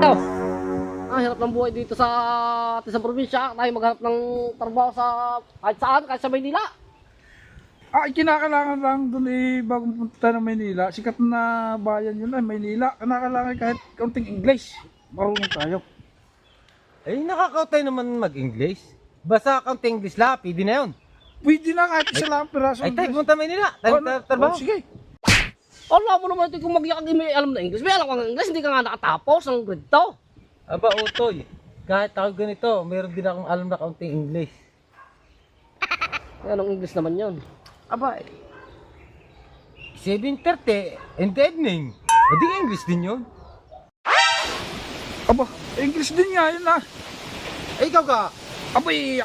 Ito, ang hirap ng buhay dito sa atin sa probinsya. Tayo maghanap ng trabaho sa kahit saan, kahit sa Maynila. Kinakailangan lang doon bagong punta ng Maynila. Sikat na bayan yun ay Maynila. Kinakailangan kahit kaunting English. Marunong tayo. Eh, nakakautay naman mag-English. Basta kaunting English lang, pwede na yun. Pwede na kahit isa lang ang piraso. Ay, tayo punta Maynila. Tayo trabaho. Sige. Alam mo naman ito kung magyakag may alam na English. May alam ka ng English, hindi ka nga nakatapos ng grade 2. Aba, Utoy. Kahit ako ganito, meron din akong alam na kaunting English. Anong English naman yun? Aba, 7:30 in the evening. O di English din yun. Aba, English din nga yun ah. Eh, ikaw ka. Abay,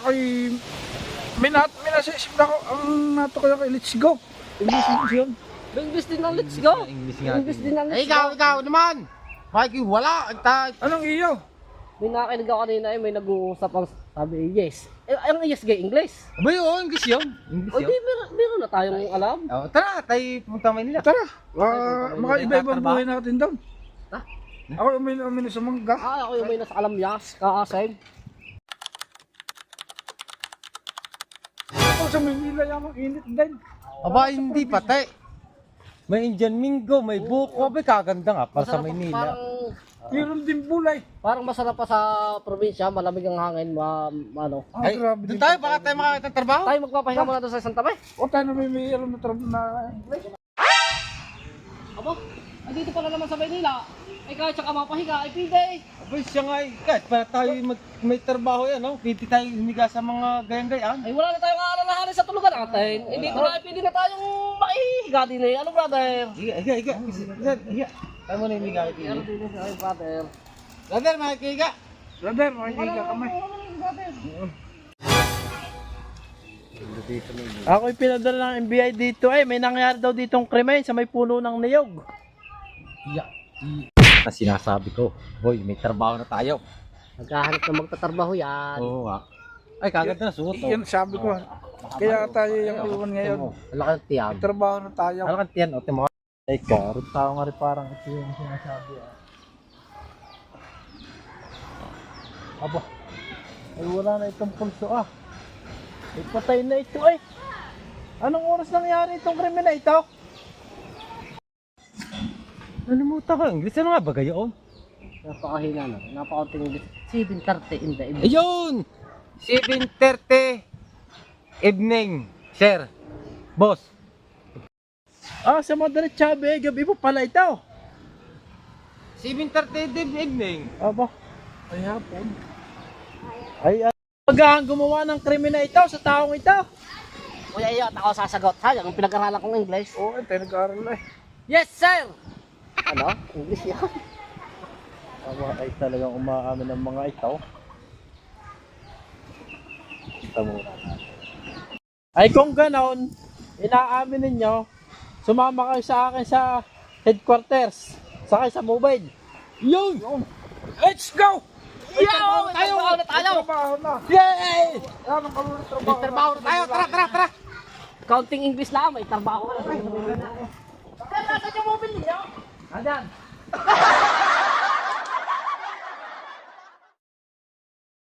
may nasa-isip na ako. Ang nato ko yung let's go. English yun. May English din ng let's go. English nga. English din ng Eh, let's go. ikaw naman. Bakit wala? Anong iyo? May nakakinig ako kanina may nag-uusap ang sabi yes. Ang yes gay English. Aba, yun, English yun. English O di, yun. meron na tayong alam. Oh, tara, tayo punta Maynila. Tara. Mga iba-ibang Trabaho. buhay natin doon. Ha? Ako umino sa mangga. Ako yung may nasa alamyas, kaasay. Ako sa Maynila yung init din. Aba, hindi patay. May Indian Mingo, may buko. Abay, kaganda nga para sa Maynila. Meron din bulay. Parang masarap pa sa probinsya, malamig ang hangin, ano. Ay, Grabe doon din. tayo, baka tayo makakita ng trabaho. Tayo magpapahinga muna doon sa isang tabi. O tayo na may alam na trabaho na English. Abo, dito pala naman sa Maynila. Ay kahit saka mapahinga, ay pide. Abay, siya nga, kahit para tayo may trabaho yan, no? Pwede tayo humiga sa mga gayang-gayaan. Ay wala na tayong aalalahanin sa tulugan natin. Hindi ko na pwede na tayong maihiga din eh. Ano brother? Higa. Tayo muna humiga. Ano din eh, ay brother. Brother, makikiga. Brother, makikiga kami. Ako'y pinadala ng NBI dito may nangyari daw ditong krimen sa may puno ng niyog. Na sinasabi ko, boy, may trabaho na tayo. Magkahanap na magtatrabaho yan. Oo nga. Ay, kaganda na suot. Yan sabi ko. Kaya tayo yung iwan ngayon. Wala kang tiyam. May trabaho na tayo. Ano kan tiyan, o timo? Ay, karot tao nga rin parang ito yung sinasabi. Aba, ay wala na itong pulso Ay patay na ito Anong oras nangyari itong krimen na ito? Nalimutan ko, English ano nga ba gayon? Napakahina na. Napakaunting English. 7:30 in the evening. Ayun! 7:30 evening, sir. Boss. Sa Madrid Chabe, gabi po pala ito. 7:30 evening. Aba, ay hapon. Magahan gumawa ng krimen na ito sa taong ito. Kuya iyo, ako sasagot. Sayang, ang pinag-aralan kong English. Oo, tayo nag-aaral na Yes, sir! Ano? English yan. Aba, ay talagang umaamin ng mga ito. Kita muna natin. Ay kung ganon, inaamin ninyo, sumama kayo sa akin sa headquarters, sakay sa mobile. Yun! Let's go! Yo! Trabaho na tayo! Trabaho na. Yay! Yan ang kalunod trabaho. May trabaho na tayo! Tara! Counting English lang, may trabaho na tayo. Sir, nasa yung mobile niyo? Andyan!